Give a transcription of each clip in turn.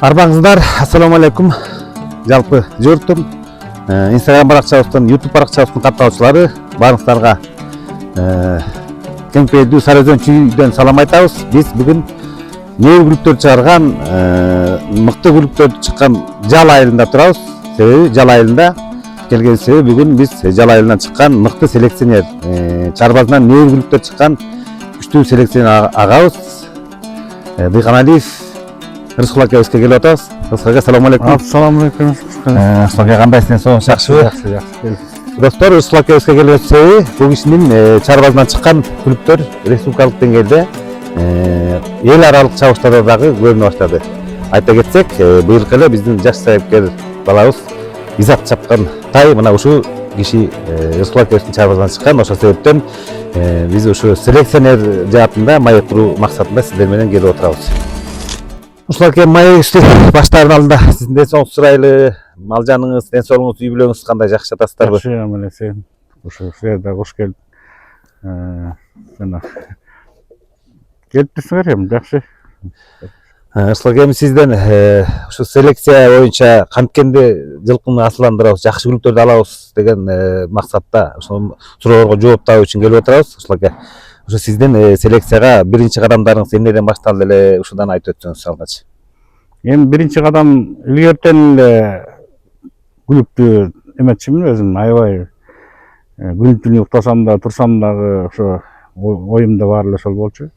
Арбаңыздар, ассаламу алейкум. Жалпы жұртым, Instagram барақчабыздан, YouTube барақчабыздың каттаушылары барыңыздарга кең пейилдүү Сарыөзөн чүйдөн салам айтабыз. Биз бүгүн небір күлүктөр чыгарган, мыкты күлүктөр чыккан Жал айылында турабыз. Себеби Жал айылында келген себеби бүгүн биз Жал айылынан чыккан мыкты селекционер, Чарбазынан небір күлүктөр чыккан күчтүү селекционер агабыз Дыйканалиев Рыскул акебизге келип атабыз. Рыскул аке, ассаламу алейкум. Ассаламу алейкум. Рыскул аке, кандайсыз, соңуз жакшыбы? Жакшы. Достор, Рыскул акебизге келген себеби бул кишинин Чарбазынан чыккан күлүктөр республикалык деңгээлде эл аралык чабыштарда дагы көрүнө баштады. Айта кетсек, быйылкы эле биздин жаш сайыпкер балабыз Изат чапкан тай мына ушул киши Рыскул акебиздин Чарбазынан чыккан. Ошол себептен биз ушу селекционер жаатында маек куруу максатында сиздер менен келип отурабыз. Рыскул аке, маегибизди баштаардын алдында сиздин ден соолугуңузду сурайлы. Мал жаныңыз, ден соолугуңуз, үй бүлөңүз кандай, жакшы жатасыздарбы? Жакшы, амеле сен. Ушу силер да кош келип. Жана келиптирсиңер эми, жакшы. Рыскул аке, сизден ушу селекция боюнча канткенде жылкыны асылдандырабыз, жакшы күлүктөрдү алабыз деген максатта ошол суроолорго жооп табуу үчүн келип отурабыз. Рыскул аке, ушу сиздин селекцияга биринчи кадамдарыңыз эмнеден башталды эле, ушудан айтып өтсөңүз алгачы. Эми биринчи кадам илгертен эле күлүктү эметчимин өзүм, аябай күнү-түнү уктасам да, турсам дагы ошо оюмда баары эле ошол болчу.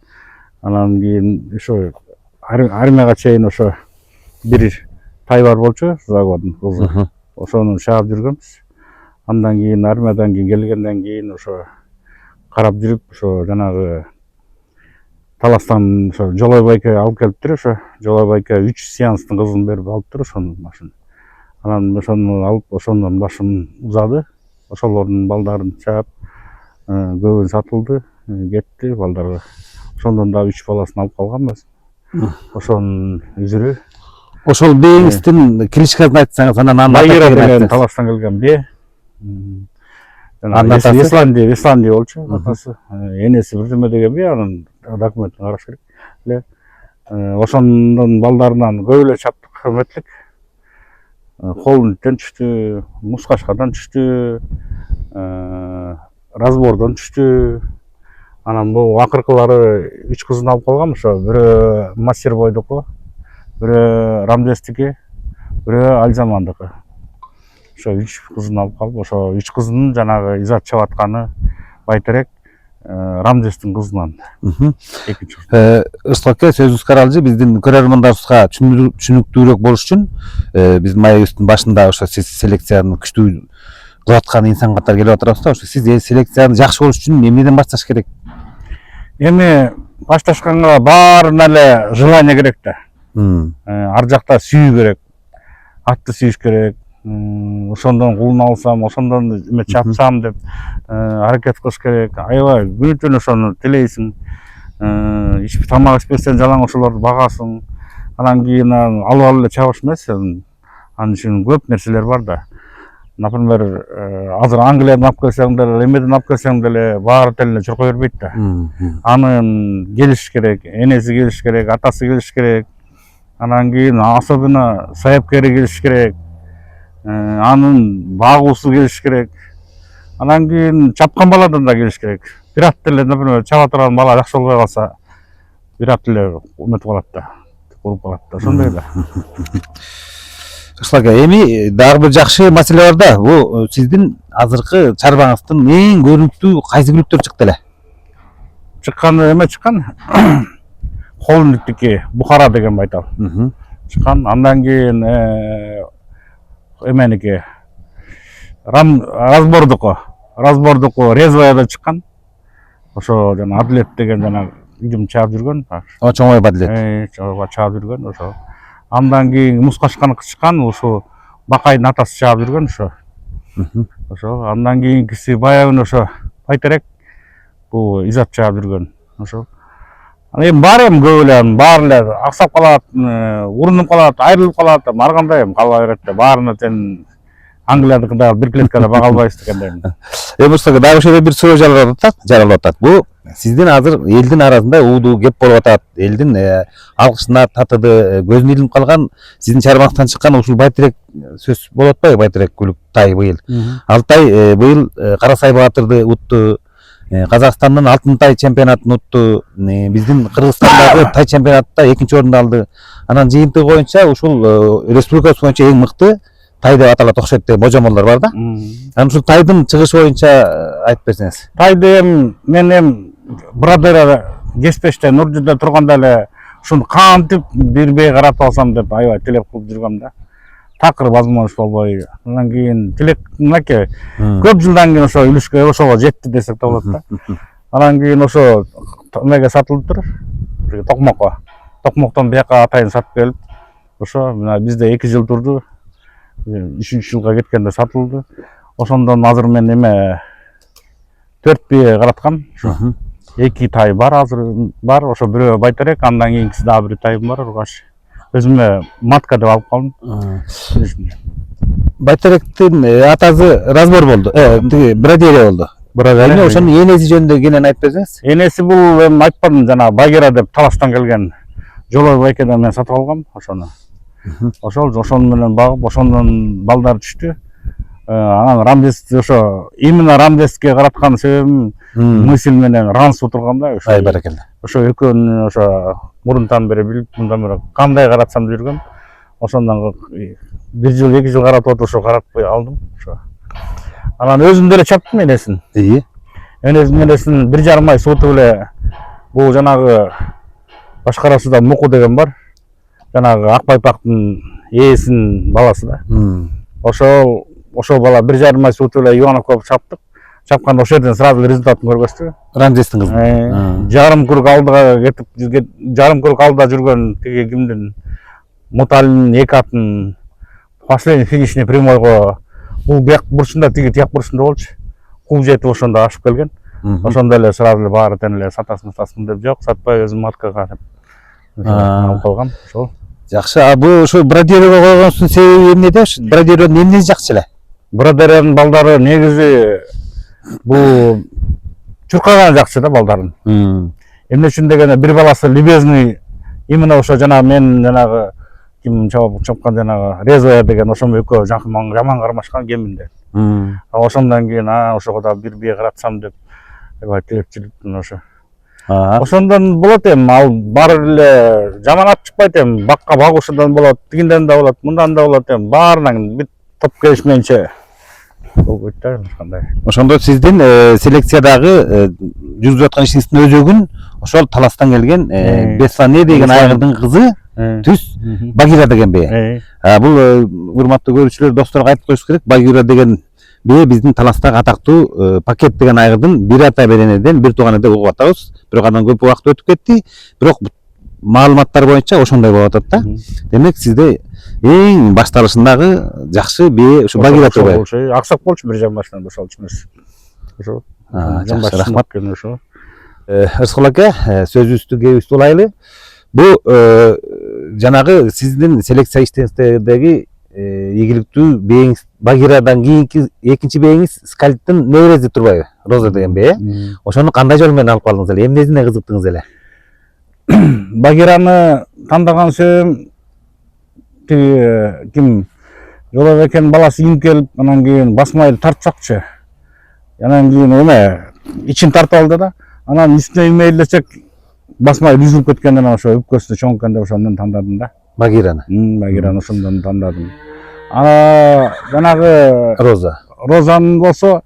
Анан кийин ошо армияга чейин ошо бир тай бар болчу, загодун кызы. Ошону шаап жүргөнбүз. Андан кийин армиядан кийин келгенден кийин ошо карап жүрүп, ошо жанагы Таластан ошо Жолой байке алып келиптир, ошо Жолой байке 3 сеанстын кызын берип алыптыр ошону машин. Анан ошону алып, ошондон башым узады. Ошолордун балдарын чаап, көбү сатылды, кетти балдарга. Ошондон да 3 баласын алып калганбыз. Ошонун үзүрү. Ошол бээңиздин кличкасын айтсаңыз, анан Багира деген Таластан келген бээ. Исландия болчу атасы. Энеси бирдеме деген бээ, анын документин караш керек эле. Ошондон балдарынан көп эле чаптык, хөрмөтлүк. Холундтен түштү, Мускашкадан түштү, Разбордон түштү. Анан бул акыркылары 3 кызын алып калгам, ошо бирөө Мастер бойдуку, бирөө Рамдестики, бирөө Альзамандыкы. Ошо 3 кызын алып калып, ошо 3 кызынын жанагы Изат чабатканы байтерек Рамдестин кызынан. Рыскул аке, сөзүңүз каралжы, биздин көрөрмандарыбызга түшүнүктүүрөөк болуш үчүн биз маегибиздин башында ошо сиз селекцияны күчтүү кылып аткан инсан катары келип отурабыз да, ошо сиз селекцияны жакшы болуш үчүн эмнеден башташ керек? Эми башташканга баарына эле желание керек да. Ар жакта сүйүү керек. Атты сүйүш керек. Ошондон кулун алсам, ошондон эме чапсам деп аракет кылыш керек. Аябай күнү-түнү ошону тилейсиң. Тамак ичпестен жалаң ошолорду багасың. Анан кийин алып эле чабыш эмес. Анын үчүн көп нерселер бар да. Например, азыр Англиядан алып келсең деле, эмеден алып келсең деле баары телине чуркай бербейт да. Анын келиш керек, энеси келиш керек, атасы келиш керек. Анан кийин особенно сайыпкери келиш керек. Анын багуусу келиш керек. Анан кийин чапкан баладан да келиш керек. Бир ат деле, например, чаба турган бала жакшы болбой калса, бир ат деле эметип калат да, куруп калат да, ошондой да. Рыскул аке, эми дагы бир жакшы маселе бар да. Бул сиздин азыркы чарбаңыздын эң көрүнүктүү кайсы күлүктөр чыкты эле? Чыккан эме чыккан. Холундтики, Бухара деген байтал. Чыккан. Андан кийин эменики Разбордуку Резваяда чыккан. Ошо жана Адлет деген жана үйдүм чаап жүргөн. Чоңой Адлет. Чоңой чаап жүргөн ошо. Андан кийин Мускашканыкы чыккан, ошо Бакайдын атасы чаап жүргөн ошо. Ошо андан кийинкиси баягы ошо байтерек бул Изат чаап жүргөн ошо. Эми бар эми көп эле, баары эле аксап калат, урунуп калат, айрылып калат, ар кандай эми кала берет да. Баарына тең Англиядыкы дагы бир клеткада бага албайбыз дегендейм. Ошол дагы ошол бир суроо жаралып атат. Бул сиздин азыр элдин арасында уудуу кеп болуп атат. Элдин алкышына татыды, көзүнө илинип калган сиздин чарбаңыздан чыккан ушул Байтерек сөз болуп атпайбы? Байтерек күлүк тай быйыл. Ал тай быйыл Карасай Баатырды утту. Казакстандын алтын тай чемпионатын утту. Биздин Кыргызстандагы тай чемпионатта 2-нчи орунду алды. Анан жыйынтыгы боюнча ушул республикабыз боюнча эң мыкты тай деп аталат окшойт деген божомолдор бар да. Анан ушул тайдын чыгышы боюнча айтып берсеңиз. Тайды мен Брадера Кеспеште Нуржиде турганда эле ушуну кантип бирбей карап алсам деп аябай тилеп кылып жүргөм да. Такыр возможность болбой. Андан кийин тилек мынакей көп жылдан кийин ошо үлүшкө ошого жетти десек да болот да. Анан кийин ошо эмеге сатылыптыр. Токмокко. Токмоктон бияка атайын сатып келип, ошо мына бизде 2 жыл турду. 3-нчү жылга кеткенде сатылды. Ошондон азыр мен эме 4 бие караткам. 2 тай бар азыр бар. Ошо бирөө Байтерек, андан кийинкиси дагы бир тайым бар, ургаш. Өзүмө матка деп алып калдым. Байтеректин атасы разбор болду. Тиги Брадерия болду. Брадерия ошонун энеси жөнүндө кенен айтып берсеңиз. Энеси бул эми айтпадым жана Багира деп Таластан келген Жолой байкеден мен сатып алгам ошону. Ошону менен багып, ошондон балдар түштү. Анан Рамдес ошо именно Рамдеске караткан себебим мысль менен Ранс отургам да ошо. Ай баракелде. Ошо экөөнү ошо мурунтан бери билип, мындан бери кандай каратсам деп жүргөм. Ошондон 1 жыл 2 жыл каратып отуруп ошо каратпай алдым ошо. Анан өзүм деле чаптым энесин. Энесин 1,5 ай суутуп эле бул жанагы башкаруусуда Муку деген бар. Жанагы Акбайпактын ээсинин баласы да. Ошол бала 1,5 ай суутуп эле Ивановко чаптык. Чапканда ошол жерден сразу результатын көргөчтү. Рамдестин кызы. Жарым круг алдыга кетип, жарым круг алдыда жүргөн тиги кимдин Муталинин 2 атын последний финишный прямойго бул бияк бурчунда, тиги тияк бурчунда болчу. Кул жетип ошондо ашып келген. Ошондо эле сразу эле баары тең эле сатасың деп жок, сатпай өзүм маткага деп алып калгам. Ошол. Жакшы. А бул ошо Брадерияга койгонсунун себеби эмнеде? Брадерияның эмнеси жакшы эле? Брадериянын балдары негизи бул чуркаган жакшы да балдарын. Эмне үчүн дегенде бир баласы Любезный именно ошо жана мен жанагы ким чапкан жанагы Резвая деген ошону экөө жаман кармашкан кеминде. Ошондон кийин ошого да бир бие каратсам деп аябай тилепчиликтин ошо. Ошондон болот эми, ал баары эле жаман ат чыкпайт эми, бакка багушудан болот, тигинден да болот, мындан да болот эми, баарынан бит топ келишменче болбойт да кандай. Ошондо сиздин селекциядагы жүргүзүп аткан ишиңиздин өзөгүн ошол Таластан келген Беслане деген айгырдын кызы түз Багира деген бие. Бул урматтуу көрүүчүлөр, досторго айтып коюш керек, Багира деген бие биздин Таластагы атактуу Пакет деген айгырдын бир ата беренеден бир тууганы деп угуп атабыз. Бирок андан көп убакыт өтүп кетти. Бирок маалыматтар боюнча ошондой болуп атат да. Демек сизде эң башталышындагы жакшы бие ушу Багира турбайбы? Аксак болчу 1,5 жаштан бошолчу эмес. Ошо. Жакшы, рахмат. Ырскул ака, сөзүбүздү кебиз улайлы. Бул жанагы сиздин селекция иштериңиздеги ийгиликтүү бээңиз Багирадан кийинки экинчи бээңиз Скальттын небереси турбайбы? Роза деген бие. Ошону кандай жол менен алып калдыңыз эле? Эмнесине кызыктыңыз эле? Багираны тандаган себебим тиги ким Жолой экенин баласы инип келип, анан кийин басмайды тартсакчы. Анан кийин эме ичин тартып алды да. Анан үстүнө имейлесек басмай үзүлүп кеткенден ошо үпкөсү чоң экен деп ошондон тандадым да. Багираны. Багираны ошондон тандадым. Жанагы Розаны болсо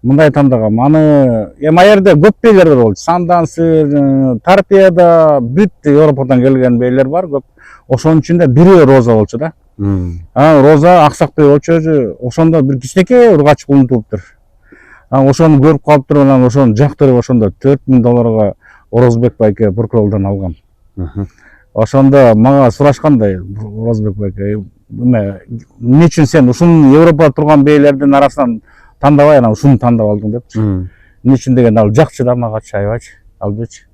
мындай тандагам. Аны эми аерде көп биелер болчу. Сандансы, Торпеда, бүт Европадан келген биелер бар көп. Ошонун ичинде бири Роза болчу да. Роза аксак бие болчу өзү. Ошондо бир кичинекей ургач улунтуптур. Ошону көрүп калыптыр, анан ошону жактырып ошондо $4000 Орозбек байке прокурордон алгам. Ошондо мага сурашкандай Орозбек байке, эмне үчүн сен ушун Европада турган биелердин арасынан тандабай анан ушуну тандап алдың депчи. Эмне үчүн деген ал жакчы да мага чайбачы, албечи.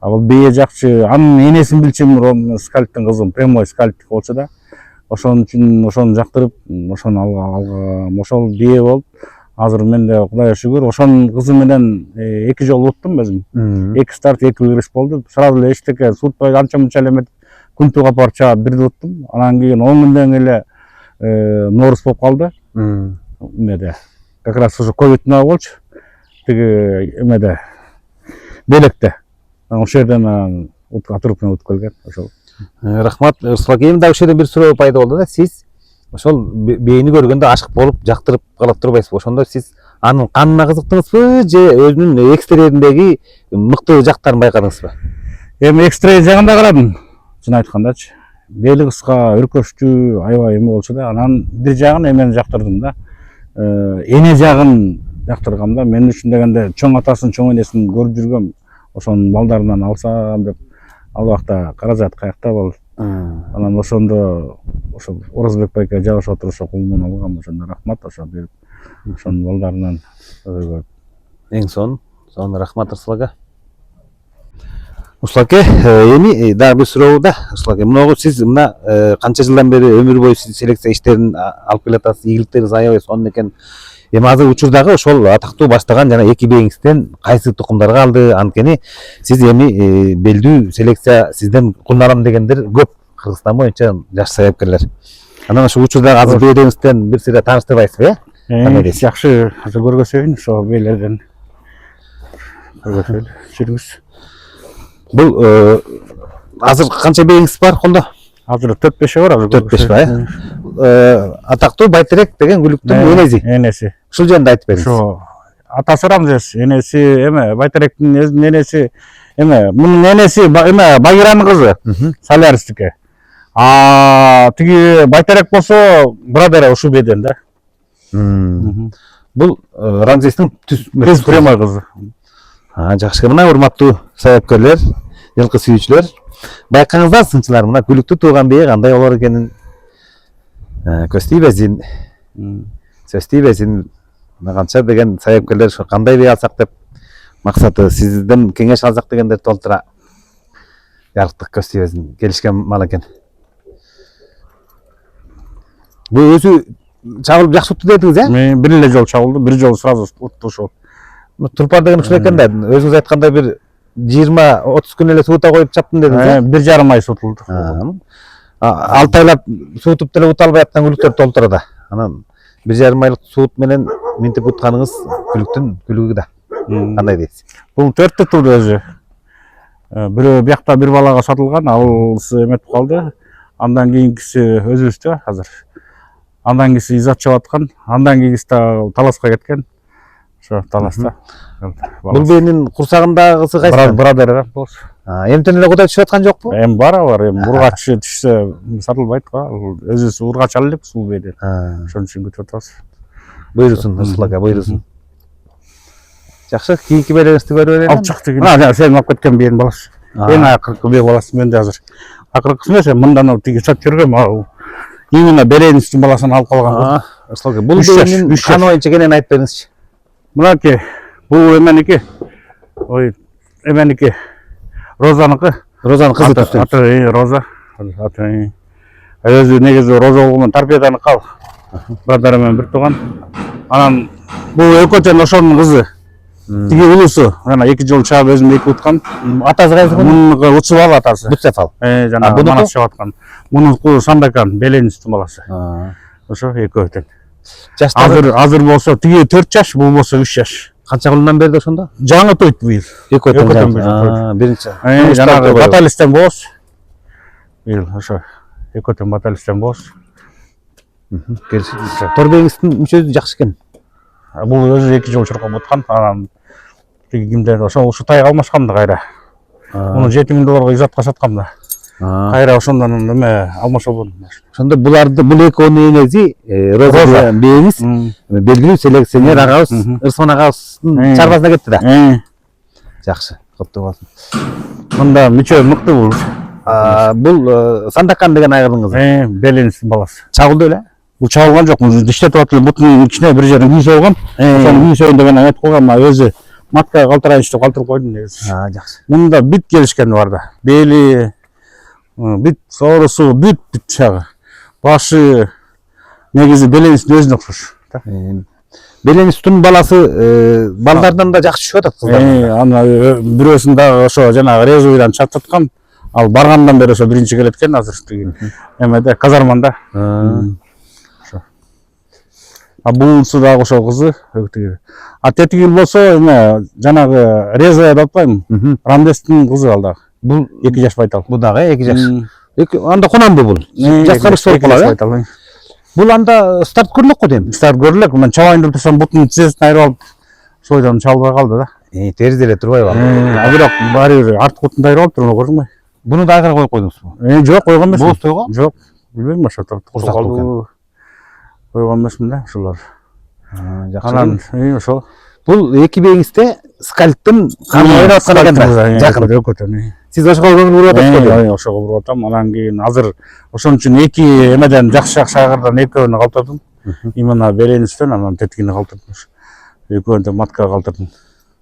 Ал бие жакчы, анын энесин билчим, Скальттын кызы, прямой Скальт болчу да. ошон үчүн ошону жактырып, ошону алгам. Ошол бие болуп, азыр мен де Кудайга шүгүр, ошонун кызы менен 2 жолу уттум өзүм. 2 старт, 2 выигрыш болду. Сразу эле эчтеке суутпай анча мынча эле эметип күнтүгө апарып чаап бирди уттум. Анан кийин 10 күндөн эле нооруз болуп калды. Эмеде как раз уже ковид болчу. Тиги эмеде Белекте. Ошол жерден атырып утуп келген ошол. Рахмат. Эми дагы ушул жерде бир суроо пайда болду да. Сиз ошол бейни көргөндө ашык болуп, жактырып кала турбайсызбы? Ошондо сиз анын канына кызыктыңызбы же өзүнүн экстерьериндеги мыкты жактарын байкадыңызбы? Эми экстерьер жагын да карадым. Чын айткандачы. Бели кыска, өркөчтүү, аябай эме болчу да. Анан бир жагын эмени жактырдым да. Эне жагын жактыргам да. Мен үчүн дегенде чоң атасын, чоң энесин көрүп жүргөм. Ошонун балдарынан алсам деп, ал убакта каражат каякта болду. Анан ошондо ошол Оразбек байке жабышып отуруп ошо кулунан алгам. Ошондо рахмат ошо берип, ошонун балдарынан Эң сонун рахмат Ырсыл ага. Ырсыл аке, эми дагы бир суроо да. Ырсыл аке, мынагы сиз мына канча жылдан бери өмүр бою селекция иштерин алып келатасыз, ийгиликтериңиз аябай сонун экен. Эми азыр учурдагы ошол атактуу баштаган жана 2 бээңизден кайсы тукумдар калды? Анткени сиз эми белдүү селекция сизден кулунарам дегендер көп Кыргызстан боюнча жаш саябкерлер. Анан ошо учурдагы азыр бээңизден бир сыйра тааныштырбайсызбы, э? Жакшы, азыр көргөзөйүн ошо бээлерден. Көргөзөлү, жүрүңүз. Бул азыр канча бээңиз бар колдо? Азыр 4-5 бар, азыр 4-5 ба? Атактуу Байтерек деген күлүктүн энеси. Энеси. Ушул жөнүндө айтып бериңиз. Ошо атасы Рамзес, энеси эме Байтеректин өзүнүн энеси эме, мунун энеси эме Багиранын кызы, Солярстике. Тиги Байтерек болсо брадери ушул беден да. Бул Рамзестин түз прямой кызы. Жакшы. Мына урматтуу саябкерлер, жылкы сүйүүчүлөр, байкаңыздар сынчылар, мына күлүктүү тууган бие кандай болор экенин көз тийбесин. Сөз тийбесин. Канча деген саябкерлер кандай бие алсак деп максаты сизден кеңеш алсак дегендер толтура жарыктык көз тийбесин келишкен мал экен. Бул өзү чабылып жакшы утту дедиңиз, э? Мен бир эле жол чабылды, бир жол сразу утту ошол. Турпар деген ушул экен да. Өзүңүз айткандай бир 20-30 күн эле суута коюп чаптым дедиңиз, э? 1,5 ай суутулду. 6 айлап суутуп деле ута албай аткан күлүктөр толтурат. Анан 1,5 айлык суут менен минтип утканыңыз күлүктүн күлүгү да. Кандай дейсиз? Бул 4 тутулду өзү. Бирөө биякта бир балага сатылган, алысы эметип калды. Андан кийинкиси өзүбүздө азыр. Андан кийинкиси изат чабып аткан, андан кийинкиси таласка кеткен. Ошо таласта. Бул бенин курсагындагысы кайсы? Брадер болсу. Эмтен эле кудай түшүп аткан жокпу? Эми бар. Эми ургач түшсө сатылбайт го. Өзүбүз ургач ал элек сул беден. Ошон үчүн күтүп атабыз. Буйрусун, Ырсыл ага, буйрусун. Жакшы, кийинки бээлериңизди көрүп элем. Алчак деген. Сен алып кеткен биенин баласы. Эң акыркы бие баласы менде азыр. Акыркысы эмес, мындан тиги сат жүргөм. Именно Беленистин баласын алып калган. Ырсыл ага, бул бенин каны боюнча кенен айтып бериңизчи. Мынакей, бул эменики. Ой, эменики. Розаныкы. Розанын кызы түстү. Аты Роза. Өзү негизи Роза болгондон Торпеданы кал. Брадары менен бир тууган. Анан бул экөөтөн ошонун кызы. Тиги улусу, жана 2 жол чаап өзүм 2 уткан. Атасы кайсы? Мунун Утсубал атасы. Буцефал. Жана манас чаап аткан. Мунун Сандакан, Беленистин баласы. Ошо экөөтөн. Азыр болсо тиги 4 жаш, бул болсо 3 жаш. Канча кылымдан берди ошондо? Жаңы тойт быйыл. Экөөтөн. Биринчи. Жанагы баталистен боз. Быйыл ошо экөөтөн баталистен боз. Торбеңиздин мүчөсү жакшы экен. Бул өзү 2 жол чуркап аткан. Анан тиги кимден ошо Ушутайга алмашкам да кайра. Муну $7,000 изатка саткам да. Кайра ошондон эме алмашып болдум. Ошондо буларды бул экөөнүн энеси Роза бээңиз белгилүү селекционер агабыз Ырсман агабыздын чарбасына кетти да. Жакшы, коптоо болсун. Мында мүчө мыкты бул. Бул Сандакан деген айгырдын кызы. Беленистин баласы. Чагылды эле? Бул чагылган жок, диштетип атып бутунун ичине бир жерин күйү болгон. Ошону күйү сөйүн деген айтып койгон, өзү маткага калтырайынчы деп калтырып койдум негизи. Жакшы. Мында бит келишкен бар да. Бели бит соорусу бит чагы. Башы негизи Беленистин өзүнө окшош. Беленистин баласы балдардан да жакшы түшүп атат кыздар. Аны бирөөсүн дагы ошо жанагы Резовыйдан чаттаткам. Ал баргандан бери ошо биринчи келет экен азыр тиги эмеде казарманда. Ошо. А буунсу дагы ошо кызы тиги. А тетиги болсо эме жанагы Резовая деп атпаймынбы? Рамдестин кызы ал дагы. Бул 2 жаш байтал. бул дагы 2 жаш. Анда кунамбы бул? Жаскарыш болуп калат. Бул анда старт көрүлөк го дейм. Старт көрүлөк. Мен чабайын деп турсам бутун тизесин айырып алып, сойдон чалбай калды да. Терис деле турбайбы? А бирок баары бир артык бутун айырып алып турмун, көрдүңбү? Буну да акыры коюп койдуңузбу? Жок, койгон эмесмин. Боз тойго? Жок. Билбейм ошо Курсак экен. Койгон эмесмин да ошолор. Жакшы. Анан ошол. Бул эки бегиңизде скальптын каны ойнап аткан экен да. Жакын экөөтөн. Сиз ошого көңүл буруп атасызбы? Ошого буруп атам. Анан кийин азыр ошон үчүн эки эмеден жакшы агырдан экөөнү калтырдым. Именно Беленистен, анан тетигини калтырдым. Экөөнү матка калтырдым.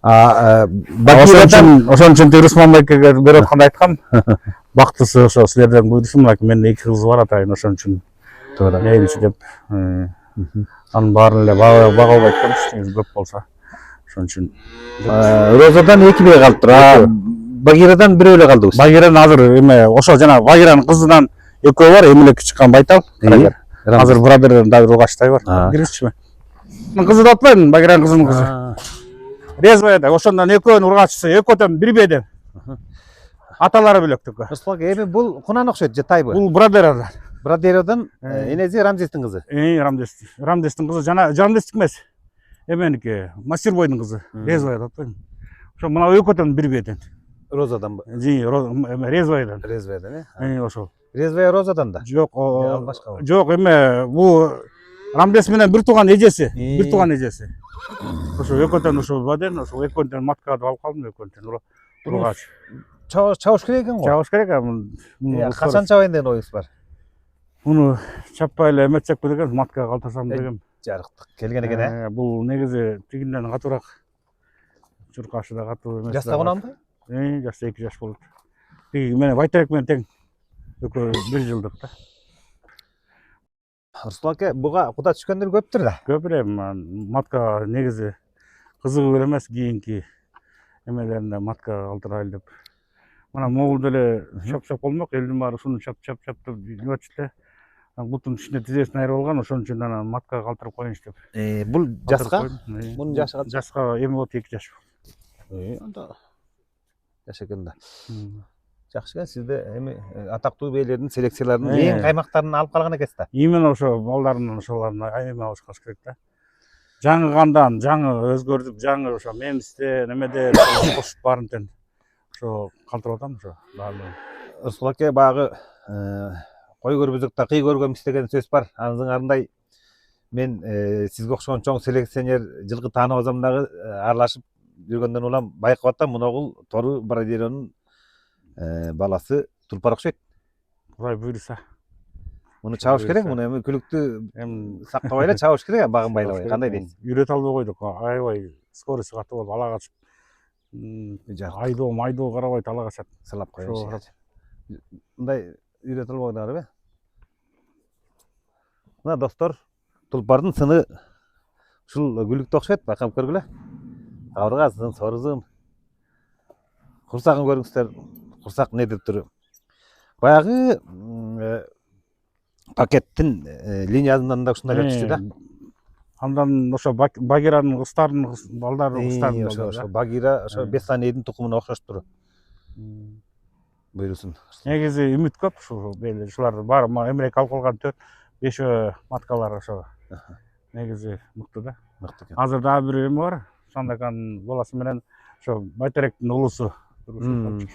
Ошон үчүн Русман байкеге берип атканда айткам. Бактысы ошо силерден буйрусун, менин эки кызы бар атайын, ошон үчүн. Туура. Мейинчи деп. Анын баарын эле бага албайт экенбиз, көп болсо. Ошон үчүн. Розадан эки бей калыптыр. Багирадан бирөө эле калдыбыз. Багиран азыр эме ошо жана Багиранын кызынан экөө бар, эмелекке чыккан байтал. Азыр брадер дагы Ругаштай бар. Киришчиби? Кызы деп атпаймынбы, Багиранын кызынын кызы. Резваяда ошондон экөөнүн ургачысы, экөөтөн бир беден. Аталары бөлөк түкө. Руслак, эми бул кунан окшойт же тайбы? Бул брадерадан. Брадерадан энеси Рамзестин кызы. Рамзестин кызы жана Рамзестик эмес. Эменики, Мастербойдун кызы. Резвая деп атпаймынбы? Ошо мына экөөтөн бир беден. Розаданбы? Резваядан. Резваядан, э? Ошол. Резвая Розадан да? Жок, жок, эме бул Рамдес менен бир тууган эжеси, Ошо экөөтөн ошо баден, ошо экөөтөн маткада алып калдым, экөөтөн ургач. Чабыш керек экен го. Чабыш керек. Качан чабайын деген оюңуз бар? Муну чаппай эле эметсекпи деген, маткага калтырсам деген. Жарыктык келген экен, э? Бул негизи тигинден катуураак. Чуркашы да катуу эмес. Жаста кунамбы? Жашта 2 жаш болот. Тиги менен Байтерек менен тең. Экөө 1 жылдык да. Руслан аке, буга куда түшкөндөр көптүр да. Көп эле матка негизи кызыгып эле эмес, кийинки эмелерине матка калтырайлы деп. Мына могул деле чап болмок, элдин баары ушуну чап деп жиберчү. Бутун ичине тизесин айырып алган, ошон үчүн анан матка калтырып коюнчу деп. Бул жаска? Мунун жашы канча? Жаска эми болот 2 жаш. Анда жаш экен да. Жакшы экен, сизде эми атактуу бейлердин селекцияларынын эң каймактарын алып калган экенсиз да. Именно ошо балдардын ошолорун эме алышкаш керек да. Жаңы кандан, жаңы өзгөртүп, жаңы ошо мемистен, эмеден кошуп баарын тең ошо калтырып атам ошо. Руслан аке, багы кой көрбөзөктө кый көргөмүз деген сөз бар. Аныңарындай мен сизге окшогон чоң селекционер жылкы тааныбазам дагы аралашып жүргөндөн улам байкап атам, муногул тору брадеронун баласы тулпар окшойт. Кудай буйруса. Муну чабыш керек, муну эми күлүктү сактабай эле чабыш керек, багын байлабай. Кандай дейсиз? Үйрөтө албай койдук. Аябай скорости катуу болуп ала качып. Айдоо карабай ала качат. Сылап коюш. Мындай үйрөтө албайдыңарбы? Мына достор, тулпардын сыны ушул күлүктү окшойт, байкап көргүлө. Кабыргасы, сорузун. Курсагын көрүңүздөр. Курсак не деп тур? Баягы пакеттин линиясынан да ушундай өтүштү да. Андан ошо Багиранын кыздарынын балдары кыздарынын ошо Багира ошо Бесанейдин тукумуна окшоштур. Буйрусун. Негизи үмүт көп ушул бейлер. Ушулар баары эмерек алып калган 4-5 маткалар ошо. Негизи мыкты да. Мыкты экен. Азыр дагы бир эме бар. Сандакан баласы менен ошо Байтеректин улусу. Руслан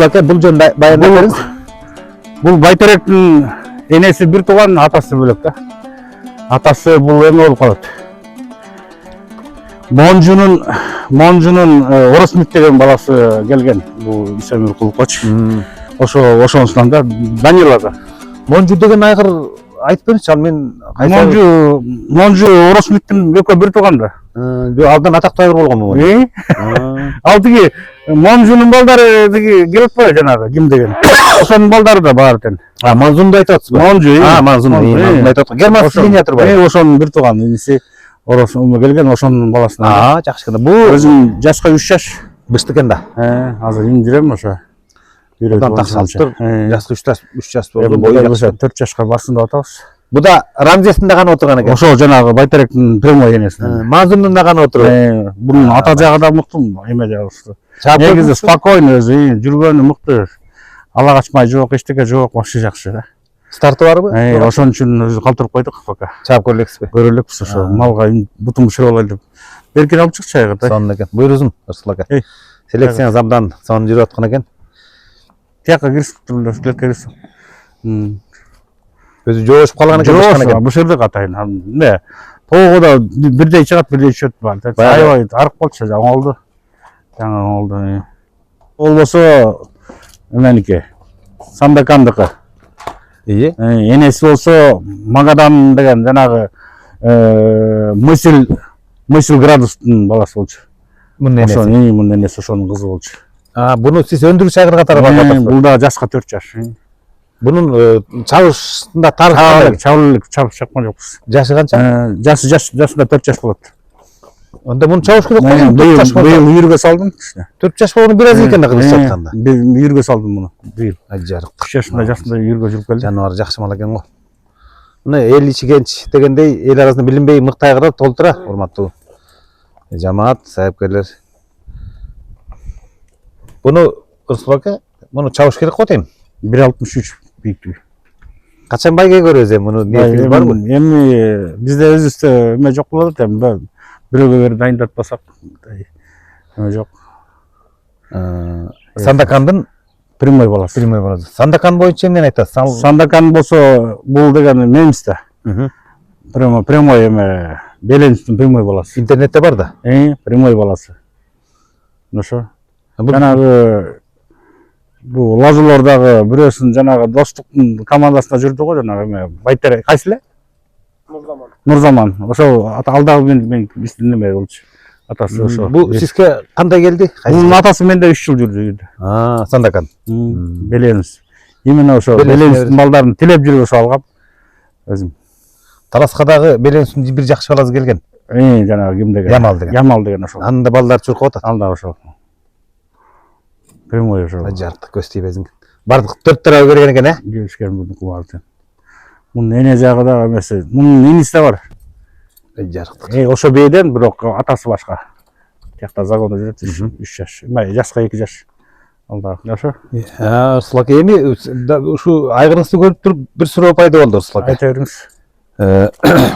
аке, бул жөн баяндап бериңиз. Бул Байтеректин энеси бир тууган, атасы бөлөк да. Атасы бул эме болуп калат. Монжунун Оросмит деген баласы келген. Бул Исемир Кулкоч. Ошонусунан да Данилада. Монжу деген айгыр айтып беріңізші, ал мен Монжу Оросмиттин экөө бир тууган да. абдан атактуу айгыр болгонмун. Ал тиги Монжунун балдары тиги келип атпайбы жанагы ким деген. Ошонун балдары да бар экен. Мансунду айтып атасызбы? Монжу. Мансун айтып атат. Герман Силиния турбайбы? Ошонун бир тууган иниси Орос келген, ошонун баласынан. Жакшы гана. Бул Өзүм жашка 3 жаш. бышты экен да. Азыр ин жүрөм ошо. Будан таксалыптыр. Жашка 3 жаш болду. Бою 4 жашка барсын деп атабыз. Бу да Рамзестин да гана отурган экен. Ошо жанагы Байтеректин прямой энесинен. Мансундун да гана отуруп. Бунун ата жагы да мыкты, эме жагы. Негизи спокойно өзү, жүргөнү мыкты. Ала качмай жок, эчтеке жок, вообще жакшы да. Старты барбы? Ошон үчүн өзү калтырып койдук пока. Чаап көрөлексизби? Көрөлөкпүз ошо. Малга бутум бышырып алайлы деп. Беркин алып чыкчы айгы да. Сонун экен. Буйрузун, Ырсыл ака. Селекцияңыз абдан сонун жүрүп аткан экен. Тияка кирсип. Өзү жоошуп калган экен. Бышырдык атайын. Эмне? Тоого да бирдей чыгат, бирдей түшөт бар. Аябай арык болчу, жаңы оңолду. Болбосо эменики. Сандакандыкы. Энеси болсо Магадан деген жанагы мысль градустун баласы болчу. Мунун энеси. Мунун энеси ошонун кызы болчу. Буну сиз өндүрүүчү айгыр катары барып атасызбы? Бул да жашка 4 жаш. Бунун чабышында тарыхы чабыш чапкан жокпуз. жашы канча? Жасында 4 жаш болот. Анда муну чабыш керек болгон. Быйыл үйүргө салдым. 4 жаш болгону бир аз экен да кылыш жатканда. Үйүргө салдым муну. Быйыл. Жарык. 3 жашында үйүргө жүрүп келди. Жаныбар жакшы мал экен го. Мына эл ичи кенч дегендей эл арасында билинбей мыкты айгырлар толтура, урматтуу жамаат, сайыпкерлер. Буну Ырсыл ака, муну чабыш керек го дейм. 1.63 бийиктиги. Качан байге көрөбүз эми муну ниетиңиз барбы? Эми бизде өзүбүздө эме жок болот эми бирөөгө берип дайындатпасак эме жок. Сандакандын прямой баласы. Сандакан боюнча эмнени айтасыз? Сандакан болсо бул деген немис да. Прямой эме Беленстин прямой баласы. Интернетте бар да. Прямой баласы. Ошо. Жанагы бул Лазулордагы бирөөсүн жанагы достуктун командасында жүрдү го жанагы эме Байтерек кайсы эле? Нурзаман. Ошо алдагы мен биздин неме болчу. Атасы ошо. Бул сизге кандай келди? Бунун атасы менде 3 жыл жүрдү. Сандакан. Беленс. Именно ошо Беленстин балдарын тилеп жүрүп ошо алгам. Өзүм. Тараскадагы Беленстин бир жакшы баласы келген. Жанагы ким деген? Ямал деген ошо. Анда балдар чуркап атат. Анда ошо. Прямой ошо. Жарык көз тийбесин. Бардык 4 тарабы берген экен, Келишкен мунуку барды. Мунун эне жагы да эмеси, мунун иниси да бар. Жарык. Ошо бейден бирок атасы башка. Тиякта загонда жүрөт 3 жаш. Жашка 2 жаш. Алда ошо. Ырсыл ака, эми ушу айгырыңызды көрүп туруп бир суроо пайда болду, Ырсыл ака. Айта бериңиз.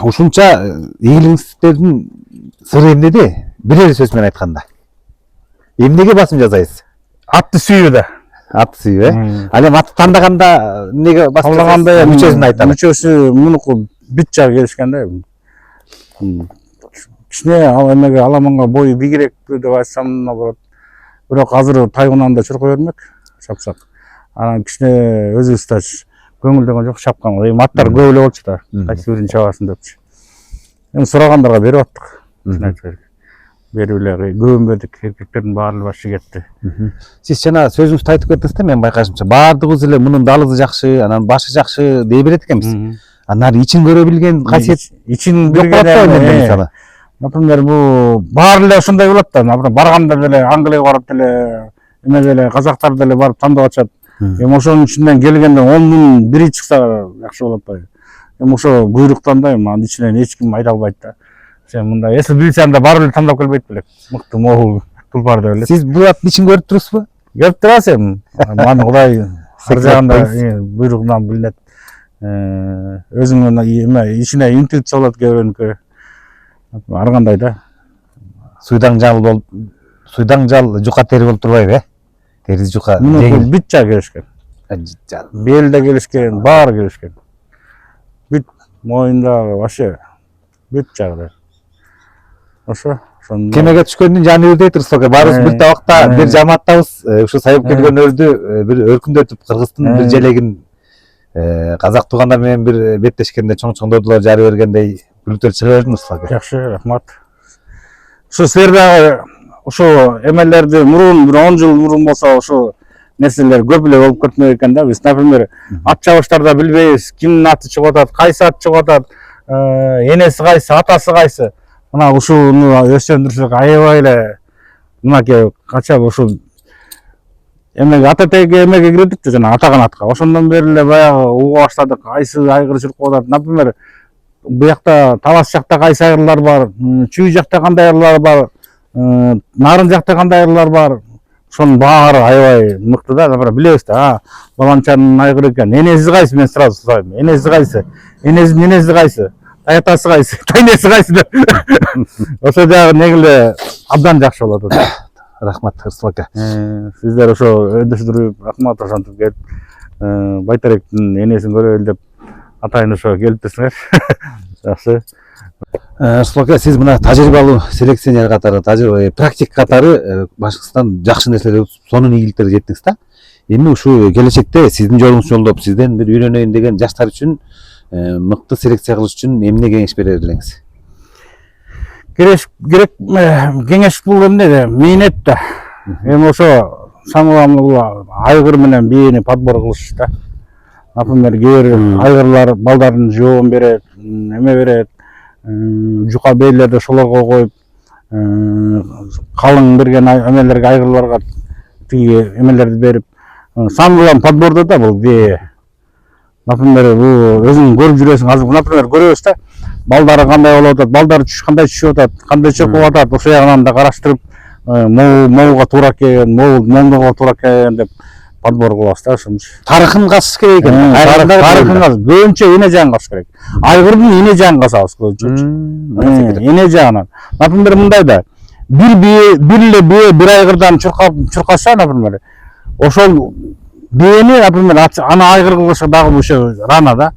Ушунча ийгилиңиздердин сыры эмнеде? Бир сөз менен айтканда. Эмнеге басым жасайсыз? Атты сүйүү да. Атты сүйүү, Ал эми атты тандаганда эмнеге басым жасайсыз? Мүчөсүн айталы. Мүчөсү мунуку бүт жагы келишкен да. Кичине ал эмеге аламанга бою бийигирээк деп айтсам болот. Бирок азыр тайгынан да чуркай бермек, чапсак. Анан кичине өзүбүз да көңүлдөнгөн жок, чапкан. Эми аттар көп эле болчу да. Кайсы бирин чабасын депчи. Эми сурагандарга берип аттык. Берип эле көбүн бердик, эркектердин баары башы кетти. Сиз жана сөзүңүздү айтып кеттиңиз да, мен байкашымча баардыгыбыз эле мунун далызы жакшы, анан башы жакшы дей берет экенбиз. Анан ичин көрө билген касиет ичин билген. Например, бул баары эле ошондой болот да. Барганда деле Англияга барып деле, эме деле казактар деле барып тандап атышат. Эми ошонун ичинен келгенде 10 миң бири чыкса жакшы болот атпайбы? Эми ошо буйруктан да анын ичинен эч ким айта албайт да. Сен мында эсил билсең да баары эле тандап келбейт белек. Мыкты могул тулпар деп эле. Сиз бул аттын ичин көрүп турасызбы? Көрүп турасыз эми. Маны Кудай ар жагында буйругунан билинет. Өзүңүн эме ичине интуиция болот көбүнкү. Ар кандай да. Суйдаң жал жука тери болуп турбайбы, Терisi жука. Муну бүт жагы келишкен. Бел да келишкен, баары келишкен. Бүт моюндагы вообще бүт жагы. Ошо. Кемеге түшкөндүн жаны үрдейт, Ырсыл ака. Баарыбыз бир табакта бир жамааттабыз. Ушу сайып келгөн өрдү бир өркүндөтүп Кыргыздын бир желегин казак туугандар менен бир беттешкенде чоң-чоңдордулар жары бергендей бүлүктөр чыга бердиңиз Слака. Жакшы, рахмат. Ушу силер дагы ушу эмелерди мурун бир 10 жыл мурун болсо ушу нерселер көп эле болуп кетмек экен да. Биз, например, ат чабыштарда билбейбиз, кимдин аты чыгып атат, кайсы ат чыгып атат, энеси кайсы, атасы кайсы. Мына ушуну өстөндүрсөк аябай эле мынакей кача ушу эмеге ата теге эмеге кирдик да, жана атаган атка. Ошондон бери эле баягы уга баштадык, кайсы айгыр чуркап атат. Например, буякта Талас жакта кайсы айгырлар бар, Чүй жакта кандай айгырлар бар, Нарын жакта кандай айгырлар бар. Ошонун баары аябай мыкты да. Например, билебиз да, баланчанын айгыры экен. Энеси кайсы, мен сразу сурайм. Энеси кайсы? Энесинин энеси кайсы? Тайатасы кайсы? Тайнеси кайсы деп. Ошо жагы негиле абдан жакшы болот. Рахмат Слака. Сиздер ошо өндүштүрүп, рахмат ошентип келип, Байтеректин энесин көрөлү деп атайын ошо келиптирсиңер. Жакшы. Слака, сиз мына тажрыйбалуу селекционер катары, практик катары Башкыртстан жакшы нерселер, сонун ийгиликтерге жеттиңиз да. Эми ушу келечекте сиздин жолуңузду жолдоп, сизден бир үйрөнөйүн деген жаштар үчүн мыкты селекция кылыш үчүн эмне кеңеш берер элеңиз? Керек кеңеш бул эмне мээнет да. Эми ошо самый айгыр менен бийини подбор кылыш да. Например, кээ бир айгырлар балдарын жоон берет, эме берет, жука бейлерди ошолорго коюп, калың берген эмелерге айгырларга тиги эмелерди берип, самый подбордо да бул бээ. Например, бул өзүң көрүп жүрөсүң. Азыр, например, көрөбүз да, балдары кандай болуп атат, балдары кандай түшүп атат, кандай чуркап атат, ошол ягынан да караштырып, могуга туура келген, моңдого туура келген деп подбор кылабыз да. Ошончу Тарыхын касыш керек экен. Тарыхын көбүнчө эне жагын касыш керек. Айгырдын эне жагын касабыз көбүнчө. Эне жагынан. Например, мындай да, бир эле бие бир айгырдан чуркаса, например, ошол биени, например, аны айгыр кылышы дагы ошо рана да.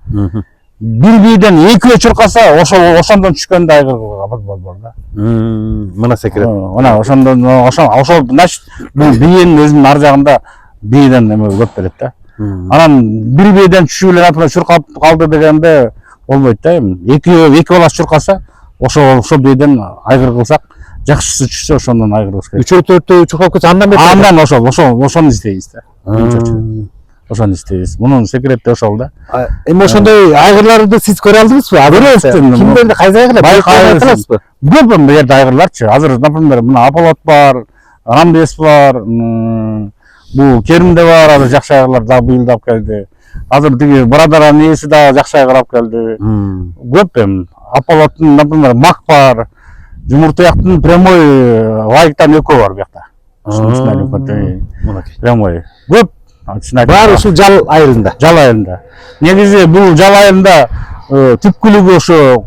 Бир биеден экөө чуркаса, ошондон түшкөндө айгыр болбор да. Мына секрет. Мына ошондон ошол значит бул биенин өзүнүн ар жагында биеден эме көп берет да. Анан бир биеден түшүп эле, например, чуркап калды дегенде болбойт да. Эки баласы чуркаса, ошол биеден айгыр кылсак, жакшысы түшсө ошондон айгыр кылыш керек. Үчөө төртөө чуркап кетсе андан бетер. Андан ошону издейбиз да. Ошону издейбиз. Мунун секрети ошол да. Эми ошондой айгырларды сиз көрө алдыңызбы? Көрөбүз. Кимдерди кайсы айгырлар? Байкай аласызбы? Көп бу жерде айгырларчы. Азыр, например, мына Аполлот бар, Рамбес бар, бул Керимде бар, азыр жакшы айгырлар да быйыл да алып келди. Азыр тиги Брадаранын ээси да жакшы айгыр алып келди. Көп эми. Аполлоттун, например, Мак бар. Жумуртаяктын прямой лайктан экөө бар буякта. Прямой. Көп. Баары ушул жал айылында. Жал айылында. Негизи бул жал айылында түпкүлүгү ошо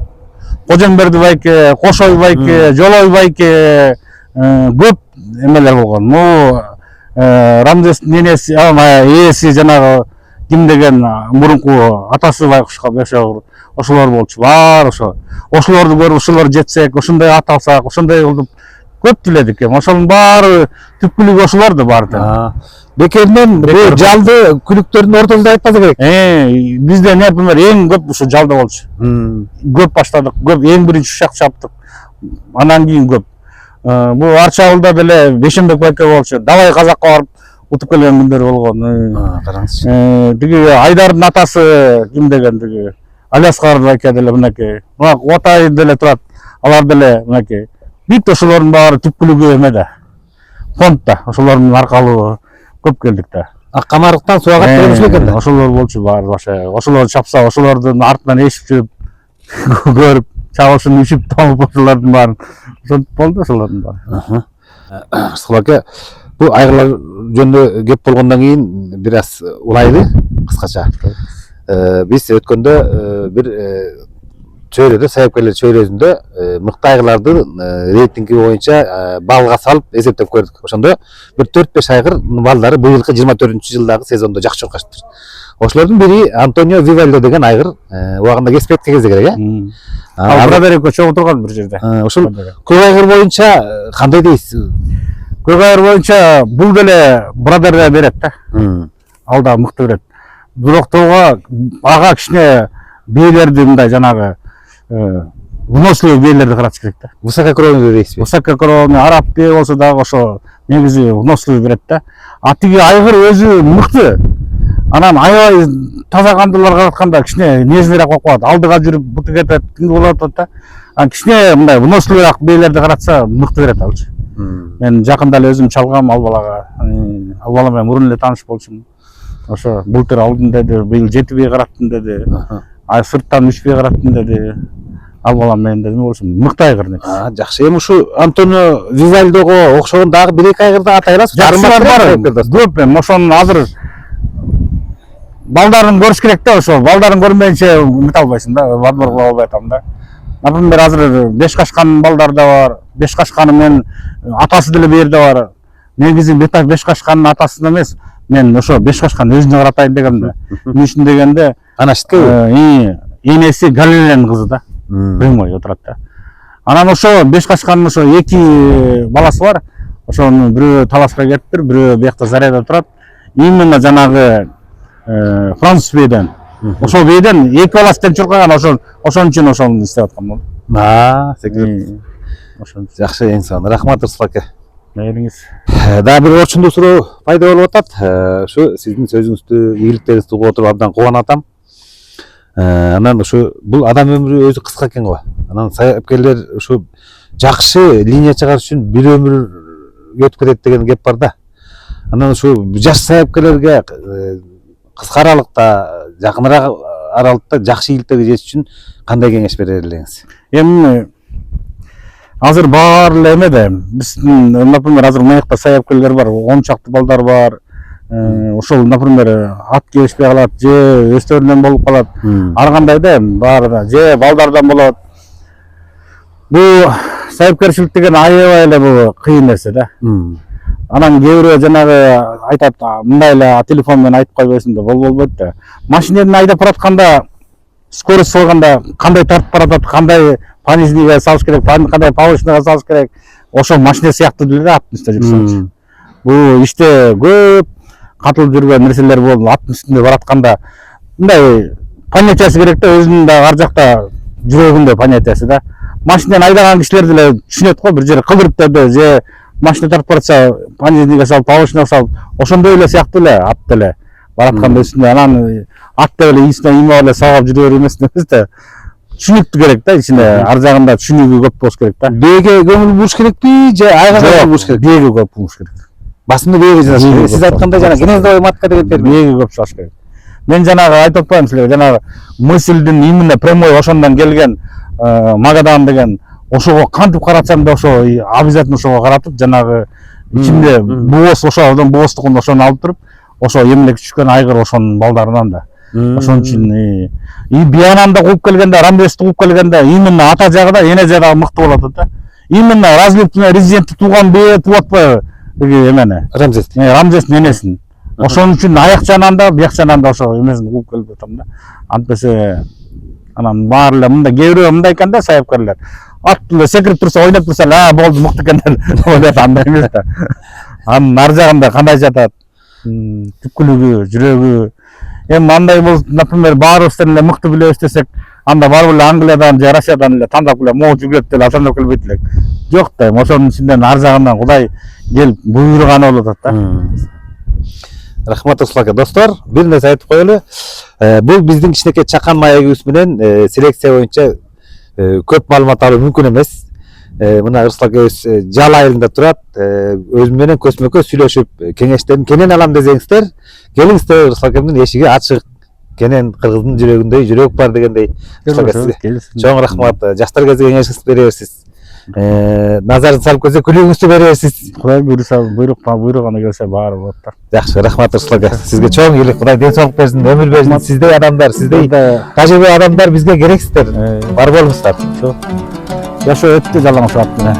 Кожемберди байке, Кошой байке, Жолой байке көп эмелер болгон. Могу Рамзестин энеси, ээси жанагы ким деген мурунку атасы байкушка бешогур ошолор болчу. Бар ошо. Ошолорду көрүп, ошолор жетсек, ошондой ат алсак, ошондой кылып көп тиледик эми. Ошонун баары түпкүлүгү ошолорду баары. Бекеринен бул жалды күлүктөрдүн ортосунда айтпаса керек. Бизде, например, эң көп ушу жалда болчу. Көп баштадык, көп эң биринчи ушак чаптык. Анан кийин көп. Бул Арча ауылда деле Бешенбек байке болчу. Давай казакка барып утуп келген күндөр болгон. Караңызчы. Тиги Айдардын атасы ким деген тиги Аласкар байке деле мынакей. Мына Отай деле турат. Алар деле мынакей. Бүт ошолордун баары түпкүлүгү эмеде. Фондда ошолордун аркалуу көп келдик да. Камарыктан суга катып келиши экен да. Ошолор болчу баары баша. Ошолор чапса, ошолордун артынан эшип жүрүп көрүп, чабышын ишип томуп ошолордун баарын. Ошентип болду ошолордун баары. Слака, бул айгырлар жөнүндө кеп болгондон кийин бир аз улайды кыскача. Биз өткөндө бир чөйрөдө, сайыпкерлер чөйрөсүндө мыкты айгырлардын рейтинги боюнча балга салып эсептеп көрдүк. Ошондо бир 4-5 айгыр балдары быйылкы 24-жылдагы сезондо жакшы чуркаштыр. Ошолордун бири Антонио Вивальдо деген айгыр убагында кесип кеткен кезде керек, Ал Брадарекко чогуу турган бир жерде. Ошол көк айгыр боюнча кандай дейсиз? Көк айгыр боюнча бул деле Брадарга берет да. Ал да мыкты берет. бирок ага кичине бээлерди мындай жанагы выносливый бээлерди каратыш керек да. Высококровный дейсизби? Высококровный араб бээ болсо дагы ошо негизи выносливый берет да. А тиги айгыр өзү мыкты. Анан аябай таза кандылар каратканда кичине нежелерээк болуп калат. Алдыга жүрүп буту кетет, кимди болуп атат да. Анан кичине мындай выносливыйраак бээлерди каратса мыкты берет алчы. Мен жакында эле өзүм чалгам ал балага. Ал бала менен мурун эле тааныш болчумун. Ошо былтыр алдым деди, быйыл 7 бей караттым деди. Сырттан 3 бей караттым деди. Ал балам менен деди, болсун мыкты айгыр негизи. Жакшы. Эми ушу Антонио Вивальдого окшогон дагы 1-2 айгырды атай аласыз? Жакшылар бар. Көп. Эми ошонун азыр балдарын көрүш керек да, ошо балдарын көрмөйүнчө мыйта албайсың да, подбор кыла албай атам да. Например, азыр Беш Кашкан балдар да бар. Беш Кашканы менен атасы деле бу жерде бар. Негизи Беш Кашканын атасын эмес, мен ошо Беш Кашкан өзүнө каратайын дегем да. Эмне үчүн дегенде, анашытпы? Энеси Галиленин кызы да. Прямой отурат да. Анан ошо Беш Кашканын ошо 2 баласы бар. Ошонун бирөө таласка кетиптир, бирөө биякта Заряда турат. Именно жанагы француз бейден. Ошол бейден 2 баласынан чуркаган, ошон үчүн ошону издеп аткан болду. Секрет. Ошон Жакшы инсан. Рахмат Рысул аке. мээриңиз. Дагы бир орчундуу суроо пайда болуп атат. Ушу сиздин сөзүңүздү, ийгиликтериңизди угуп отуруп абдан кубанып атам. Анан ушу бул адам өмүрү өзү кыска экен го. Анан саяпкерлер ушу жакшы линия чыгарыш үчүн бир өмүр өтүп кетет деген кеп бар да. Анан ушу жаш саяпкерлерге кыска аралыкта, жакыныраак аралыкта жакшы ийгиликтерге жетиш үчүн кандай кеңеш берер элеңиз? Эми азыр баары эле эме да. Биздин, например, азыр мыйыкта саяпкерлер бар, 10 чакты балдар бар. Ошол, например, ат келишпей калат, же өстөрүнөн болуп калат. Ар кандай да, баары да, же балдардан болот. Бул саяпкерчилик деген аябай эле бул кыйын нерсе да. Анан кээ бирөө жанагы айтат, мындай эле телефон менен айтып койбойсуң да, болбойт да. Машинени айдап баратканда, скорость салганда кандай тартып баратат, кандай пониженияга салыш керек, кандай повышенияга салыш керек. Ошол машина сыяктуу деле аттын үстүндө жүрсөңчү. Бул иште көп катылып жүргөн нерселер болду. Аттын үстүндө баратканда мындай понятиясы керек да, өзүнүн да ар жакта жүрөгүндө понятиясы да. Машинени айдаган кишилер деле түшүнөт го, бир жери кылдырып деди, же машина тартып баратса, пониженияга салып, повышенияга салып, ошондой эле сыяктуу эле ат деле баратканда үстүндө. Анан ат деле ийисине ийме эле салып жүрө берүү эмес да. Түшүнүктүү керек да, ичине ар жагында түшүнүгү көп болуш керек да. Бээге көңүл буруш керекпи, же айга көңүл буруш керек? Бээге көп буруш керек. Басымды бээге жасаш керек. Сиз айткандай жана гнездовый матка дегендер бээге көп салыш керек. Мен жанагы айтып атпаймынбы силерге, жанагы мысльдин именно прямой ошондон келген Магадан деген, ошого кантип каратсаң да ошо обязательно ошого каратып, жанагы ичинде боос, ошодон боостугун ошону алып туруп, ошо эмелек түшкөн айгыр ошонун балдарынан да. Ошон үчүн Биянанды кууп келгенде, Рамзести кууп келгенде, именно ата жагы да, эне жагы мыкты болот да. Именно разлуптун резидентти тууган бие тууп атпайбы? Эмени? Рамзестин энесин. Ошон үчүн аяк жанан да, бияк жанан да ошо эмесин кууп келип атам да. Антпесе анан баары эле мындай кээ бирөө мындай экен да саяпкерлер. Ат эле секирип турса, ойноп турса, болду мыкты экен деп ойлойт, андай эмес да. Анын ар жагында кандай жатат? Түпкүлүгү, жүрөгү. Эми андай болуп, например, баарыбыздан эле мыкты билебиз десек, анда барып эле Англиядан же Россиядан эле тандап эле могу жүргөт деле атандап келбейт элек. Жок да, ошонун ичинден ар жагынан Кудай келип буйруганы болуп атат да. Рахмат Рысул ака. Достор, бир нерсе айтып коелу. Бул биздин кичинекей чакан маегибиз менен селекция боюнча көп маалымат алуу мүмкүн эмес. Мына Рысул акебиз Жал айылында турат. Өзү менен көзмө көз сүйлөшүп, кеңештерин кенен алам десеңиздер, келиңиздер, Рысул акемдин эшиги ачык. Кенен кыргыздын жүрөгүндөй жүрөк бар дегендей. Чоң рахмат. Жаштар кезде кеңешиңизди бере берсиз. Назарын салып келсе күлүүңүздү бере берсиз. Кудай буйруса, буйругана келсе баары болот да. Жакшы, рахмат Рысул ака. Сизге чоң ийгилик, Кудай ден соолук берсин, өмүр берсин. Сиздей адамдар, сиздей тажрыйбалуу адамдар бизге керексиздер. Бар болуңуздар. Жашоо өттү жалаң саат менен.